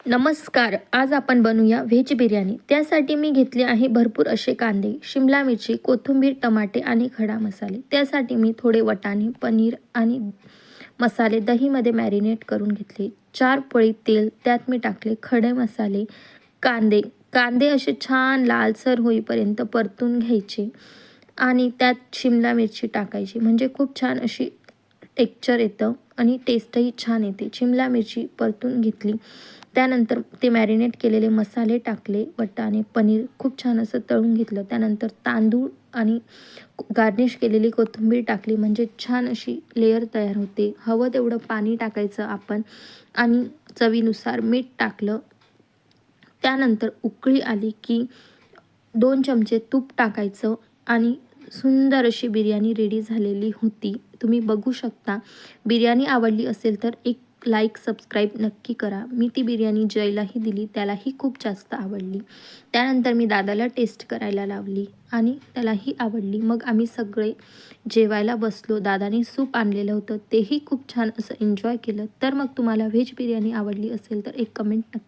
नमस्कार. आज आपण बनवूया व्हेज बिर्याणी. त्यासाठी मी घेतले आहे भरपूर असे कांदे, शिमला मिरची, कोथिंबीर, टमाटे आणि खडा मसाले. त्यासाठी मी थोडे वाटाणे, पनीर आणि मसाले दहीमध्ये मॅरिनेट करून घेतले. 4 पळी तेल, त्यात मी टाकले खडे मसाले, कांदे. कांदे असे छान लालसर होईपर्यंत परतून घ्यायचे आणि त्यात शिमला मिरची टाकायची, म्हणजे खूप छान अशी टेक्स्चर येतं आणि टेस्टही छान येते. शिमला मिरची परतून घेतली. त्यानंतर ते मॅरिनेट केलेले मसाले टाकले, वाटाणे, पनीर खूप छान असं तळून घेतलं. त्यानंतर तांदूळ आणि गार्निश केलेली कोथिंबीर टाकली, म्हणजे छान अशी लेयर तयार होते. हवं तेवढं पाणी टाकायचं आपण आणि चवीनुसार मीठ टाकलं. त्यानंतर उकळी आली की 2 चमचे तूप टाकायचं आणि सुंदर अशी बिर्याणी रेडी झालेली होती. तुम्ही बघू शकता. बिर्याणी आवडली असेल तर एक लाईक, सबस्क्राईब नक्की करा. मी ती बिर्याणी जयलाही दिली, त्यालाही खूप जास्त आवडली. त्यानंतर मी दादाला टेस्ट करायला लावली आणि त्यालाही आवडली. मग आम्ही सगळे जेवायला बसलो. दादाने सूप आणलेलं होतं, तेही खूप छान असं एन्जॉय केलं. तर मग तुम्हाला व्हेज बिर्याणी आवडली असेल तर एक कमेंट नक्की